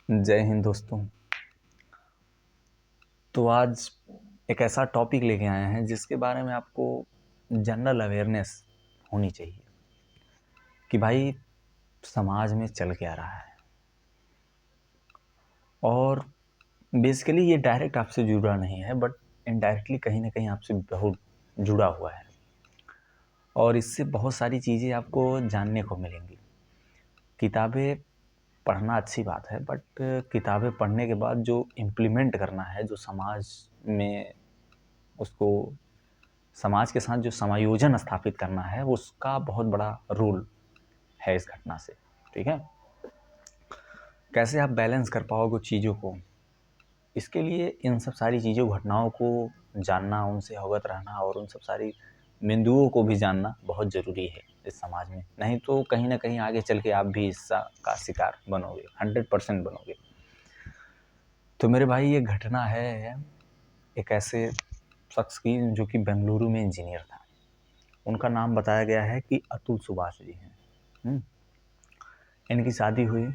जय हिंद दोस्तों। तो आज एक ऐसा टॉपिक लेके आए हैं जिसके बारे में आपको जनरल अवेयरनेस होनी चाहिए कि भाई समाज में चल क्या रहा है। और बेसिकली ये डायरेक्ट आपसे जुड़ा नहीं है, बट इनडायरेक्टली कहीं ना कहीं आपसे बहुत जुड़ा हुआ है और इससे बहुत सारी चीज़ें आपको जानने को मिलेंगी। किताबें पढ़ना अच्छी बात है, बट किताबें पढ़ने के बाद जो इम्प्लीमेंट करना है, जो समाज में उसको समाज के साथ जो समायोजन स्थापित करना है, उसका बहुत बड़ा रोल है इस घटना से। ठीक है, कैसे आप बैलेंस कर पाओगे चीज़ों को, इसके लिए इन सब सारी चीज़ों घटनाओं को जानना, उनसे अवगत रहना और उन सब सारी बिंदुओं को भी जानना बहुत ज़रूरी है इस समाज में। नहीं तो कहीं ना कहीं आगे चल के आप भी इसका का शिकार बनोगे, 100% बनोगे। तो मेरे भाई, ये घटना है एक ऐसे शख्स की जो कि बेंगलुरु में इंजीनियर था। उनका नाम बताया गया है कि अतुल सुभाष जी हैं। इनकी शादी हुई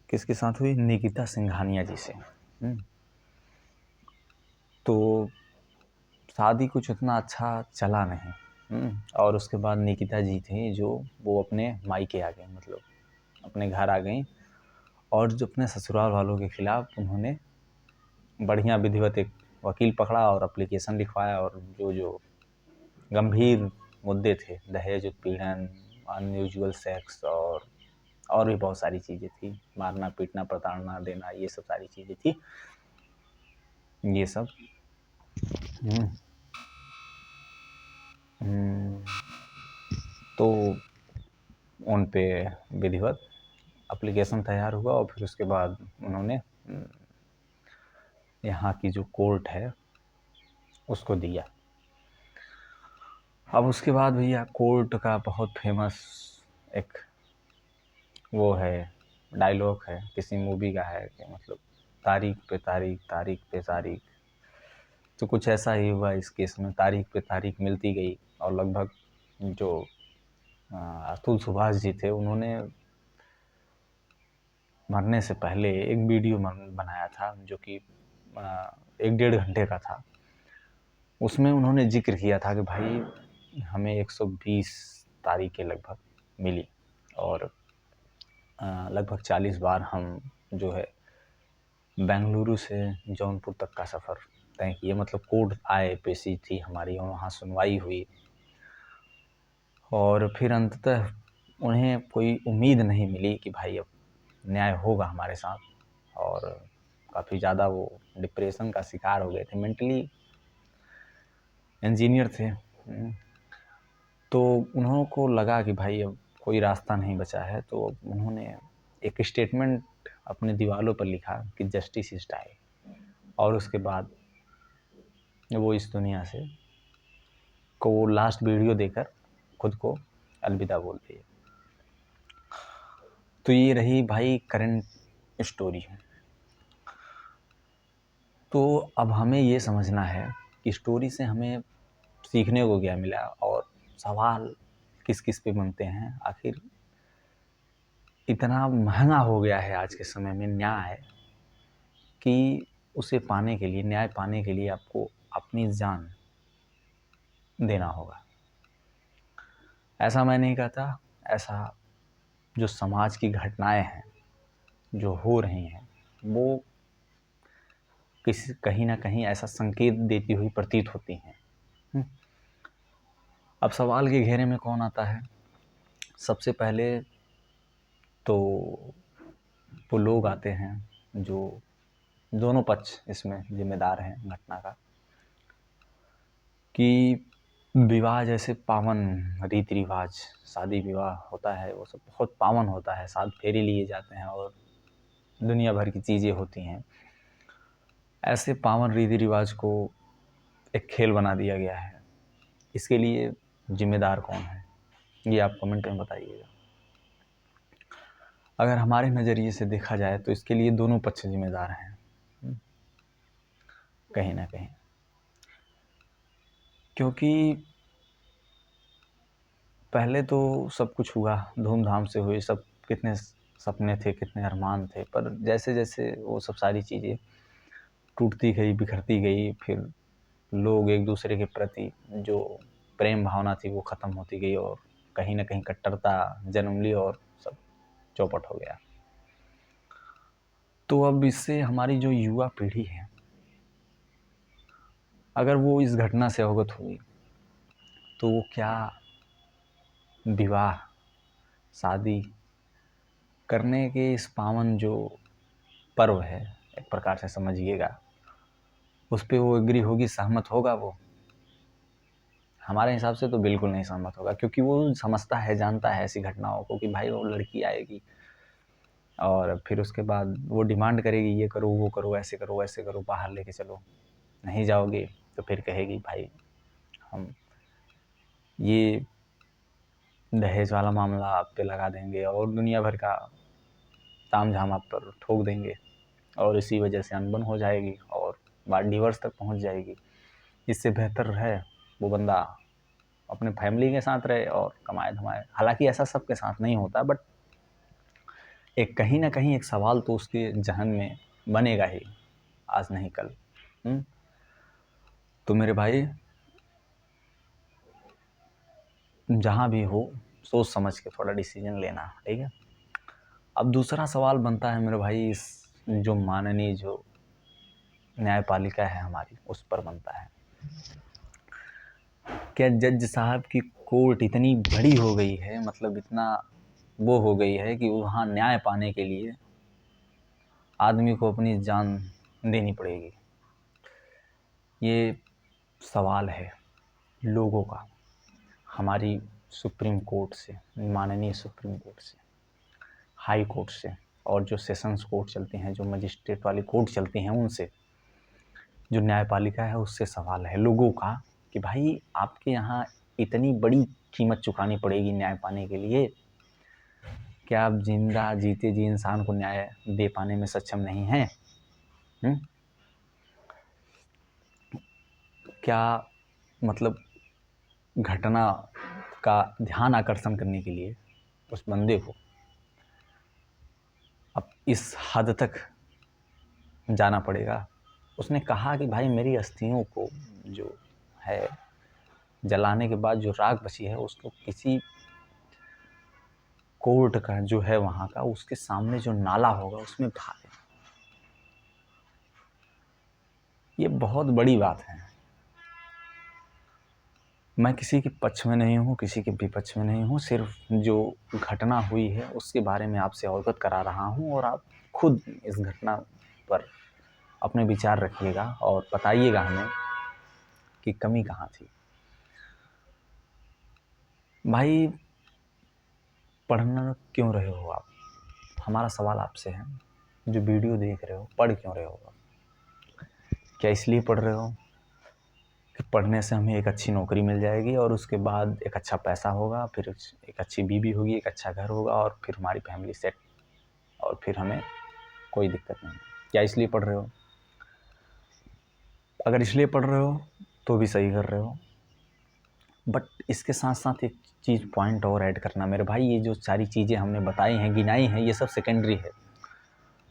किसके साथ हुई? निकिता सिंघानिया जी से। तो शादी कुछ उतना अच्छा चला नहीं। और उसके बाद निकिता जी थी जो वो अपने मायके आ गई, मतलब अपने घर आ गई। और जो अपने ससुराल वालों के खिलाफ उन्होंने बढ़िया विधिवत एक वकील पकड़ा और एप्लीकेशन लिखवाया। और जो जो गंभीर मुद्दे थे, दहेज उत्पीड़न, अनयूजुअल सेक्स और भी बहुत सारी चीज़ें थी, मारना पीटना, प्रताड़ना देना, ये सब सारी चीज़ें थी। ये सब तो उन पे विधिवत एप्लीकेशन तैयार हुआ और फिर उसके बाद उन्होंने यहाँ की जो कोर्ट है उसको दिया। अब उसके बाद भैया कोर्ट का बहुत फेमस एक वो है, डायलॉग है, किसी मूवी का है कि मतलब तारीख पे तारीख, तारीख पे तारीख। तो कुछ ऐसा ही हुआ इस केस में, तारीख पे तारीख मिलती गई और लगभग जो अतुल सुभाष जी थे, उन्होंने मरने से पहले एक वीडियो बनाया था जो कि 1-1.5 घंटे का था। उसमें उन्होंने जिक्र किया था कि भाई हमें 120 तारीखें लगभग मिली और लगभग 40 बार हम जो है बेंगलुरु से जौनपुर तक का सफ़र तय किए। मतलब कोर्ट आए, पेशी थी हमारी और वहाँ सुनवाई हुई और फिर अंततः उन्हें कोई उम्मीद नहीं मिली कि भाई अब न्याय होगा हमारे साथ। और काफ़ी ज़्यादा वो डिप्रेशन का शिकार हो गए थे, मेंटली इंजीनियर थे। तो उन्हों को लगा कि भाई अब कोई रास्ता नहीं बचा है, तो उन्होंने एक स्टेटमेंट अपने दीवारों पर लिखा कि जस्टिस इज डाई। और उसके बाद वो इस दुनिया से को लास्ट वीडियो देकर खुद को अलविदा बोलती है। तो ये रही भाई करंट स्टोरी। तो अब हमें ये समझना है कि स्टोरी से हमें सीखने को क्या मिला और सवाल किस किस पे बनते हैं। आखिर इतना महंगा हो गया है आज के समय में न्याय कि उसे पाने के लिए, न्याय पाने के लिए आपको अपनी जान देना होगा। ऐसा मैं नहीं कहता, ऐसा जो समाज की घटनाएं हैं जो हो रही हैं वो कहीं ना कहीं ऐसा संकेत देती हुई प्रतीत होती हैं। अब सवाल के घेरे में कौन आता है? सबसे पहले तो वो लोग आते हैं जो दोनों पक्ष इसमें जिम्मेदार हैं घटना का, कि विवाह जैसे पावन रीति रिवाज, शादी विवाह होता है, वो सब बहुत पावन होता है, 7 फेरे लिए जाते हैं और दुनिया भर की चीज़ें होती हैं। ऐसे पावन रीति रिवाज को एक खेल बना दिया गया है। इसके लिए जिम्मेदार कौन है, ये आप कमेंट में बताइएगा। अगर हमारे नज़रिए से देखा जाए तो इसके लिए दोनों पक्ष जिम्मेदार हैं कहीं ना कहीं, क्योंकि पहले तो सब कुछ हुआ, धूमधाम से हुई, सब कितने सपने थे, कितने अरमान थे, पर जैसे जैसे वो सब सारी चीज़ें टूटती गई, बिखरती गई, फिर लोग एक दूसरे के प्रति जो प्रेम भावना थी वो ख़त्म होती गई और कहीं ना कहीं कट्टरता जन्म ली और सब चौपट हो गया। तो अब इससे हमारी जो युवा पीढ़ी है, अगर वो इस घटना से अवगत हुई तो वो क्या विवाह शादी करने के इस पावन जो पर्व है, एक प्रकार से समझिएगा, उस पर वो एग्री होगी, सहमत होगा वो? हमारे हिसाब से तो बिल्कुल नहीं सहमत होगा, क्योंकि वो समझता है, जानता है ऐसी घटनाओं को कि भाई वो लड़की आएगी और फिर उसके बाद वो डिमांड करेगी, ये करो, वो करो, ऐसे करो, वैसे करो, बाहर लेके चलो। नहीं जाओगे तो फिर कहेगी भाई हम ये दहेज वाला मामला आप पे लगा देंगे और दुनिया भर का तामझाम आप पर ठोक देंगे और इसी वजह से अनबन हो जाएगी और बात डिवोर्स तक पहुंच जाएगी। इससे बेहतर है वो बंदा अपने फैमिली के साथ रहे और कमाए धमाए। हालांकि ऐसा सबके साथ नहीं होता, बट एक कहीं ना कहीं एक सवाल तो उसके जहन में बनेगा ही, आज नहीं कल। तो मेरे भाई, जहाँ भी हो सोच समझ के थोड़ा डिसीजन लेना, ठीक है। अब दूसरा सवाल बनता है मेरे भाई, इस जो माननीय जो न्यायपालिका है हमारी, उस पर बनता है, क्या जज साहब की कोर्ट इतनी बड़ी हो गई है, मतलब इतना वो हो गई है कि वहाँ न्याय पाने के लिए आदमी को अपनी जान देनी पड़ेगी? ये सवाल है लोगों का हमारी सुप्रीम कोर्ट से, माननीय सुप्रीम कोर्ट से, हाई कोर्ट से, और जो सेशंस कोर्ट चलती हैं, जो मजिस्ट्रेट वाली कोर्ट चलती हैं, उनसे, जो न्यायपालिका है उससे सवाल है लोगों का कि भाई आपके यहाँ इतनी बड़ी कीमत चुकानी पड़ेगी न्याय पाने के लिए? क्या आप जिंदा जीते जी इंसान को न्याय दे पाने में सक्षम नहीं हैं? क्या मतलब घटना का ध्यान आकर्षण करने के लिए उस बंदे को अब इस हद तक जाना पड़ेगा? उसने कहा कि भाई मेरी अस्थियों को जो है जलाने के बाद जो राख बची है उसको किसी कोर्ट का जो है वहाँ का, उसके सामने जो नाला होगा उसमें बहा दें। ये बहुत बड़ी बात है। मैं किसी के पक्ष में नहीं हूँ, किसी के विपक्ष में नहीं हूँ, सिर्फ जो घटना हुई है उसके बारे में आपसे अवगत करा रहा हूँ और आप खुद इस घटना पर अपने विचार रखिएगा और बताइएगा हमें कि कमी कहाँ थी। भाई पढ़ना क्यों रहे हो आप? हमारा सवाल आपसे है, जो वीडियो देख रहे हो, पढ़ क्यों रहे हो आप? क्या इसलिए पढ़ रहे हो कि पढ़ने से हमें एक अच्छी नौकरी मिल जाएगी और उसके बाद एक अच्छा पैसा होगा, फिर एक अच्छी बीवी होगी, एक अच्छा घर होगा और फिर हमारी फैमिली सेट, और फिर हमें कोई दिक्कत नहीं? क्या इसलिए पढ़ रहे हो? अगर इसलिए पढ़ रहे हो तो भी सही कर रहे हो, बट इसके साथ साथ एक चीज़ पॉइंट और ऐड करना मेरे भाई, ये जो सारी चीज़ें हमने बताई हैं, गिनाई हैं, ये सब सेकेंडरी है,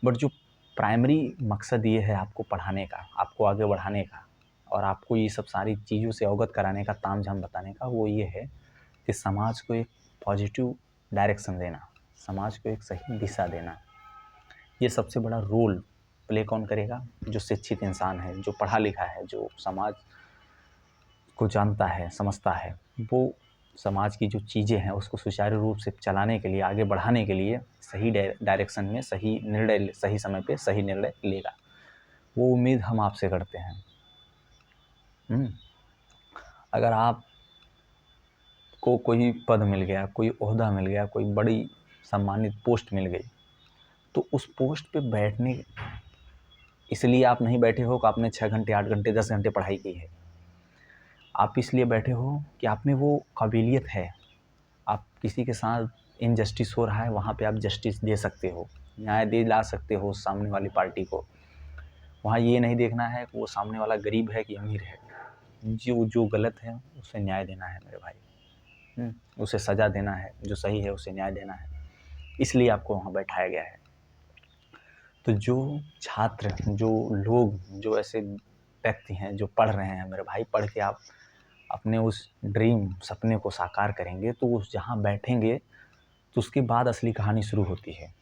बट जो प्राइमरी मकसद ये है आपको पढ़ाने का, आपको आगे बढ़ाने का और आपको ये सब सारी चीज़ों से अवगत कराने का, तामझाम बताने का, वो ये है कि समाज को एक पॉजिटिव डायरेक्शन देना, समाज को एक सही दिशा देना। ये सबसे बड़ा रोल प्ले कौन करेगा? जो शिक्षित इंसान है, जो पढ़ा लिखा है, जो समाज को जानता है, समझता है, वो समाज की जो चीज़ें हैं उसको सुचारू रूप से चलाने के लिए, आगे बढ़ाने के लिए सही डायरेक्शन में सही निर्णय, सही समय पे सही निर्णय लेगा। वो उम्मीद हम आपसे करते हैं। अगर आप को कोई पद मिल गया, कोई ओहदा मिल गया, कोई बड़ी सम्मानित पोस्ट मिल गई, तो उस पोस्ट पे बैठने इसलिए आप नहीं बैठे हो कि आपने 6 घंटे, 8 घंटे, 10 घंटे पढ़ाई की है। आप इसलिए बैठे हो कि आप में वो काबिलियत है, आप किसी के साथ इनजस्टिस हो रहा है, वहाँ पे आप जस्टिस दे सकते हो, न्याय दे ला सकते हो सामने वाली पार्टी को। वहाँ ये नहीं देखना है कि वो सामने वाला गरीब है कि अमीर है, जो गलत है उसे न्याय देना है मेरे भाई। उसे सज़ा देना है, जो सही है उसे न्याय देना है। इसलिए आपको वहाँ बैठाया गया है। तो जो छात्र, जो लोग, जो ऐसे व्यक्ति हैं जो पढ़ रहे हैं मेरे भाई, पढ़ के आप अपने उस ड्रीम, सपने को साकार करेंगे, तो उस जहाँ बैठेंगे तो उसके बाद असली कहानी शुरू होती है।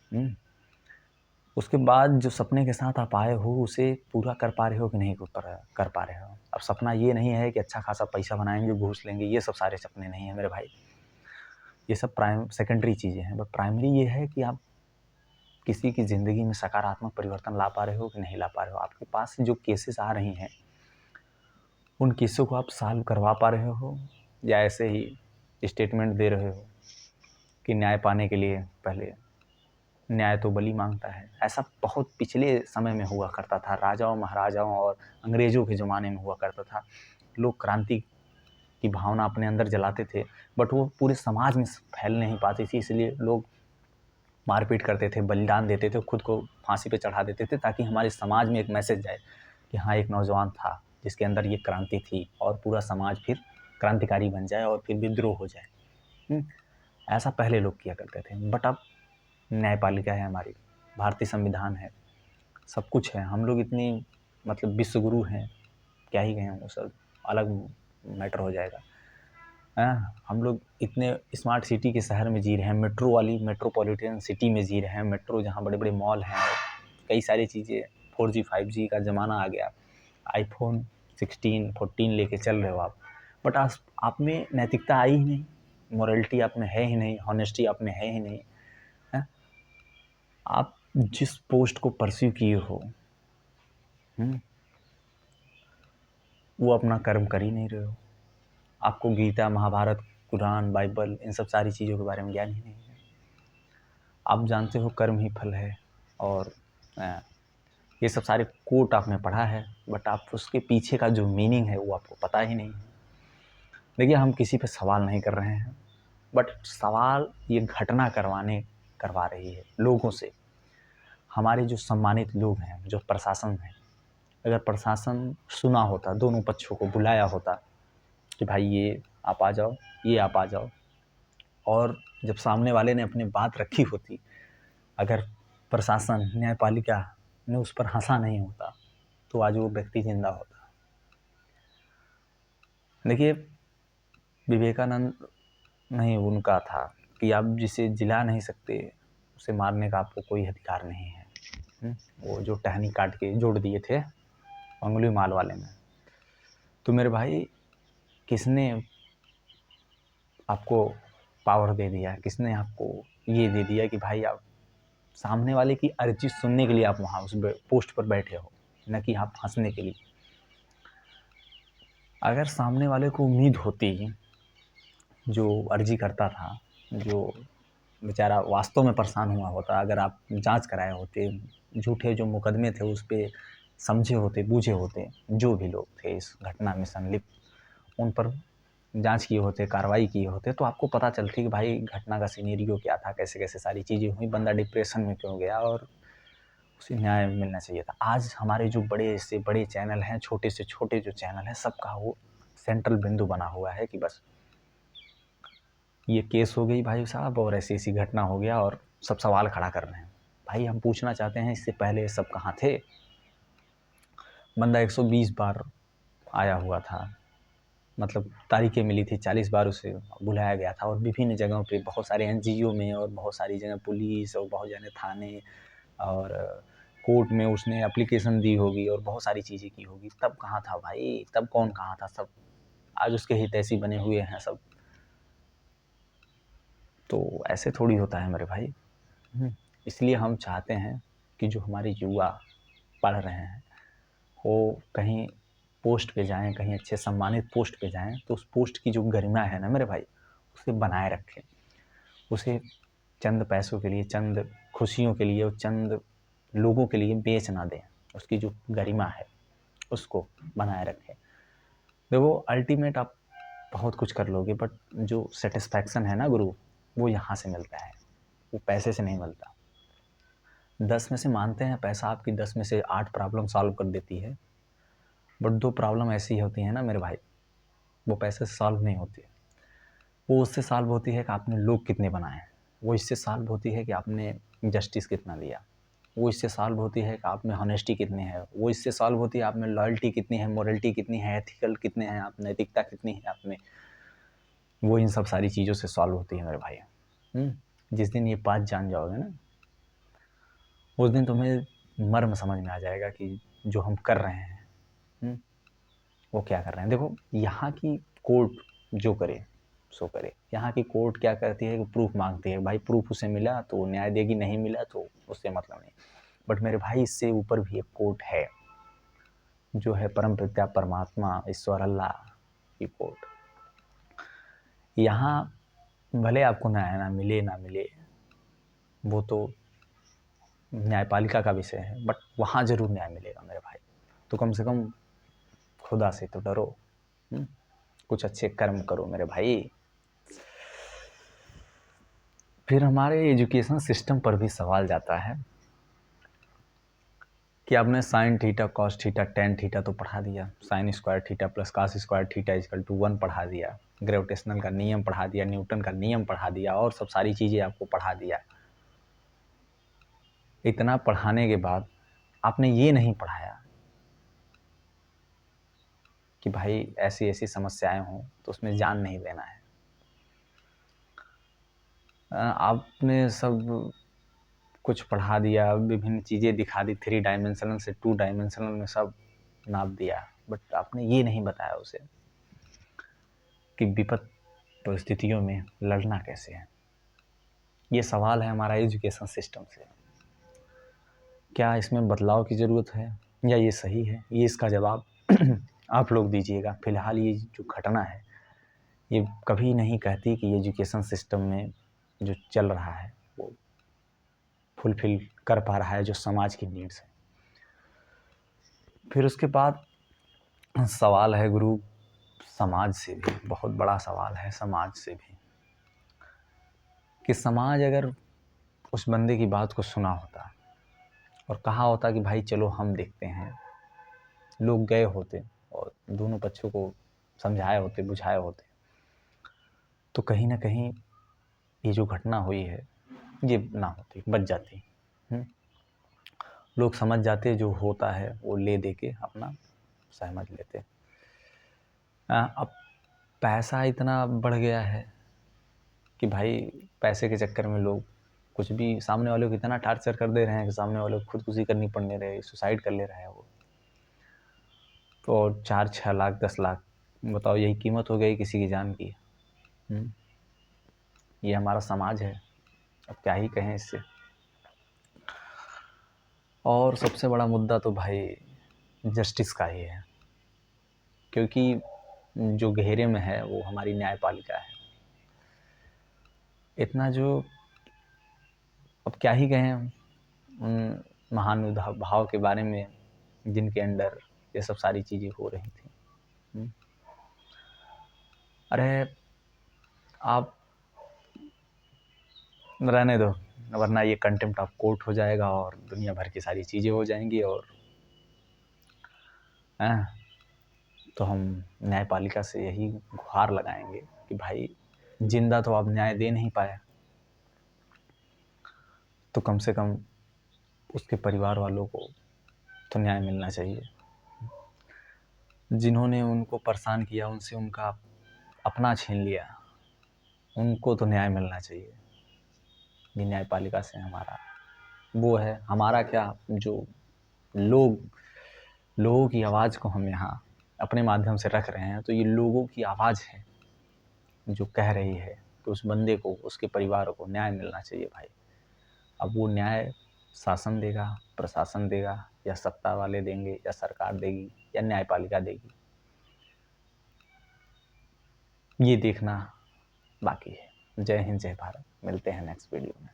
उसके बाद जो सपने के साथ आप आए हो उसे पूरा कर पा रहे हो कि नहीं कर पा रहे हो। अब सपना ये नहीं है कि अच्छा खासा पैसा बनाएंगे, घूस लेंगे, ये सब सारे सपने नहीं हैं मेरे भाई। ये सब सेकेंडरी चीज़ें हैं। बट प्राइमरी ये है कि आप किसी की ज़िंदगी में सकारात्मक परिवर्तन ला पा रहे हो कि नहीं ला पा रहे हो। आपके पास जो केसेस आ रही हैं उन केसों को आप सॉल्व करवा पा रहे हो, या ऐसे ही स्टेटमेंट दे रहे हो कि न्याय पाने के लिए पहले न्याय तो बलि मांगता है। ऐसा बहुत पिछले समय में हुआ करता था, राजाओं, महाराजाओं और अंग्रेज़ों के ज़माने में हुआ करता था। लोग क्रांति की भावना अपने अंदर जलाते थे, बट वो पूरे समाज में फैल नहीं पाती थी, इसलिए लोग मारपीट करते थे, बलिदान देते थे, खुद को फांसी पे चढ़ा देते थे, ताकि हमारे समाज में एक मैसेज जाए कि हाँ, एक नौजवान था जिसके अंदर ये क्रांति थी, और पूरा समाज फिर क्रांतिकारी बन जाए और फिर विद्रोह हो जाए। ऐसा पहले लोग किया करते थे। बट अब न्यायपालिका है हमारी, भारतीय संविधान है, सब कुछ है। हम लोग इतनी मतलब विश्वगुरु हैं, क्या ही कहें, वो सब अलग मैटर हो जाएगा। हम लोग इतने स्मार्ट सिटी के शहर में जी रहे हैं, मेट्रो वाली मेट्रोपॉलिटन सिटी में जी रहे हैं, मेट्रो जहाँ बड़े बड़े मॉल हैं, कई सारी चीज़ें, 4G 5G का ज़माना आ गया, iPhone 16 14 लेके चल रहे हो आप। बट आप में नैतिकता आई ही नहीं, मोरलिटी आप में है ही नहीं, हॉनेस्टी आप में है ही नहीं। आप जिस पोस्ट को परस्यू किए हो वो अपना कर्म कर ही नहीं रहे हो। आपको गीता, महाभारत, कुरान, बाइबल, इन सब सारी चीज़ों के बारे में ज्ञान ही नहीं है। आप जानते हो कर्म ही फल है, और ये सब सारे कोट आपने पढ़ा है, बट आप उसके पीछे का जो मीनिंग है वो आपको पता ही नहीं है। देखिए, हम किसी पे सवाल नहीं कर रहे हैं, बट सवाल ये घटना करवा रही है लोगों से। हमारे जो सम्मानित लोग हैं, जो प्रशासन है, अगर प्रशासन सुना होता, दोनों पक्षों को बुलाया होता कि भाई ये आप आ जाओ, ये आप आ जाओ, और जब सामने वाले ने अपनी बात रखी होती, अगर प्रशासन, न्यायपालिका ने उस पर हंसा नहीं होता, तो आज वो व्यक्ति जिंदा होता। देखिए, विवेकानंद नहीं उनका था कि आप जिसे जिला नहीं सकते उसे मारने का आपको कोई अधिकार नहीं है। वो जो टहनी काट के जोड़ दिए थे अंगुली माल वाले में। तो मेरे भाई, किसने आपको पावर दे दिया, किसने आपको ये दे दिया कि भाई आप सामने वाले की अर्जी सुनने के लिए आप वहाँ उस पोस्ट पर बैठे हो, न कि आप हंसने के लिए। अगर सामने वाले को उम्मीद होती, जो अर्जी करता था, जो बेचारा वास्तव में परेशान हुआ होता, अगर आप जांच कराए होते, झूठे जो मुकदमे थे उस पर समझे होते, बूझे होते, जो भी लोग थे इस घटना में संलिप्त, उन पर जांच किए होते, कार्रवाई किए होते, तो आपको पता चलती कि भाई घटना का सिनेरियो क्या था, कैसे कैसे सारी चीज़ें हुई, बंदा डिप्रेशन में क्यों गया, और उसे न्याय मिलना चाहिए था। आज हमारे जो बड़े से बड़े चैनल हैं, छोटे से छोटे जो चैनल हैं, सबका वो सेंट्रल बिंदु बना हुआ है कि बस ये केस हो गई भाई साहब, और ऐसी ऐसी घटना हो गया, और सब सवाल खड़ा कर रहे हैं। भाई हम पूछना चाहते हैं, इससे पहले सब कहाँ थे? बंदा 120 बार आया हुआ था, मतलब तारीखें मिली थी, 40 बार उसे बुलाया गया था, और विभिन्न जगहों पे, बहुत सारे NGO में, और बहुत सारी जगह पुलिस, और बहुत जगह थाने और कोर्ट में उसने एप्लीकेशन दी होगी, और बहुत सारी चीज़ें की होगी। तब कहाँ था भाई? तब कौन कहाँ था? सब आज उसके हितैषी बने हुए हैं सब। तो ऐसे थोड़ी होता है मेरे भाई। इसलिए हम चाहते हैं कि जो हमारे युवा पढ़ रहे हैं वो कहीं पोस्ट पे जाएं, कहीं अच्छे सम्मानित पोस्ट पे जाएं, तो उस पोस्ट की जो गरिमा है ना मेरे भाई, उसे बनाए रखें। उसे चंद पैसों के लिए, चंद खुशियों के लिए, चंद लोगों के लिए बेच ना दें। उसकी जो गरिमा है उसको बनाए रखें। देखो, अल्टीमेट आप बहुत कुछ कर लोगे, बट जो सेटिस्फैक्शन है ना गुरु, वो यहाँ से मिलता है, वो पैसे से नहीं मिलता। 10 में से मानते हैं पैसा आपकी 10 में से 8 प्रॉब्लम सॉल्व कर देती है, बट 2 प्रॉब्लम ऐसी होती हैं ना मेरे भाई, वो पैसे से सॉल्व नहीं होती है। वो उससे सॉल्व होती है कि आपने लोग कितने बनाए हैं। वो इससे सॉल्व होती है कि आपने जस्टिस कितना दिया, वो इससे सॉल्व होती है कि आप में हॉनेस्टी कितनी है, वो इससे सॉल्व होती है आप में लॉयल्टी कितनी है, मोरलिटी कितनी है, एथिकल कितने हैं आप, नैतिकता कितनी है आप में। वो इन सब सारी चीज़ों से सॉल्व होती है मेरे भाई। जिस दिन ये बात जान जाओगे ना, उस दिन तुम्हें मर्म समझ में आ जाएगा कि जो हम कर रहे हैं वो क्या कर रहे हैं। देखो यहाँ की कोर्ट जो करे सो करे, यहाँ की कोर्ट क्या करती है कि प्रूफ मांगती है, भाई प्रूफ उसे मिला तो न्याय देगी, नहीं मिला तो उससे मतलब नहीं। बट मेरे भाई इससे ऊपर भी एक कोर्ट है, जो है परम पिता परमात्मा ईश्वर अल्लाह की कोर्ट। यहाँ भले आपको न्याय ना मिले वो तो न्यायपालिका का विषय है, बट वहाँ ज़रूर न्याय मिलेगा मेरे भाई। तो कम से कम खुदा से तो डरो, कुछ अच्छे कर्म करो मेरे भाई। फिर हमारे एजुकेशन सिस्टम पर भी सवाल जाता है कि आपने sine theta cos theta tan theta तो पढ़ा दिया, sine square theta plus cos square theta equal to 1 पढ़ा दिया, ग्रेविटेशनल का नियम पढ़ा दिया, न्यूटन का नियम पढ़ा दिया, और सब सारी चीज़ें आपको पढ़ा दिया। इतना पढ़ाने के बाद आपने ये नहीं पढ़ाया कि भाई ऐसी ऐसी समस्याएं हों तो उसमें जान नहीं देना है। आपने सब कुछ पढ़ा दिया, विभिन्न चीज़ें दिखा दी, 3 डायमेंशनल से 2 डायमेंशनल में सब नाप दिया, बट आपने ये नहीं बताया उसे कि विपद परिस्थितियों में लड़ना कैसे है। ये सवाल है हमारा एजुकेशन सिस्टम से। क्या इसमें बदलाव की ज़रूरत है या ये सही है, ये इसका जवाब आप लोग दीजिएगा। फ़िलहाल ये जो घटना है ये कभी नहीं कहती कि एजुकेशन सिस्टम में जो चल रहा है वो फुलफिल कर पा रहा है जो समाज की नीड्स है। फिर उसके बाद सवाल है गुरु समाज से भी, बहुत बड़ा सवाल है समाज से भी, कि समाज अगर उस बंदे की बात को सुना होता और कहा होता कि भाई चलो हम देखते हैं, लोग गए होते और दोनों पक्षों को समझाए होते, बुझाए होते, तो कहीं ना कहीं ये जो घटना हुई है ये ना होती, बच जाती। लोग समझ जाते, जो होता है वो ले दे के अपना सहमत लेते। अब पैसा इतना बढ़ गया है कि भाई पैसे के चक्कर में लोग कुछ भी सामने वाले को इतना टार्चर कर दे रहे हैं कि सामने वाले को खुदकुशी करनी पड़ने रहे, सुसाइड कर ले रहा है वो। तो 4-6 लाख 10 लाख बताओ, यही कीमत हो गई किसी की जान की। ये हमारा समाज है, अब क्या ही कहें इससे। और सबसे बड़ा मुद्दा तो भाई जस्टिस का ही है, क्योंकि जो घेरे में है वो हमारी न्यायपालिका है। इतना जो अब क्या ही कहें उन महान भाव के बारे में जिनके अंडर ये सब सारी चीज़ें हो रही थी। अरे आप रहने दो, वरना ये कंटेम्प्ट ऑफ कोर्ट हो जाएगा और दुनिया भर की सारी चीज़ें हो जाएंगी, और तो हम न्यायपालिका से यही गुहार लगाएंगे कि भाई जिंदा तो आप न्याय दे नहीं पाए, तो कम से कम उसके परिवार वालों को तो न्याय मिलना चाहिए। जिन्होंने उनको परेशान किया, उनसे उनका अपना छीन लिया, उनको तो न्याय मिलना चाहिए। ये न्यायपालिका से हमारा वो है। हमारा क्या, जो लोगों की आवाज़ को हम यहाँ अपने माध्यम से रख रहे हैं, तो ये लोगों की आवाज़ है जो कह रही है कि उस बंदे को, उसके परिवार को न्याय मिलना चाहिए भाई। अब वो न्याय शासन देगा, प्रशासन देगा, या सत्ता वाले देंगे, या सरकार देगी, या न्यायपालिका देगी, ये देखना बाकी है। जय हिंद, जय भारत। मिलते हैं नेक्स्ट वीडियो में।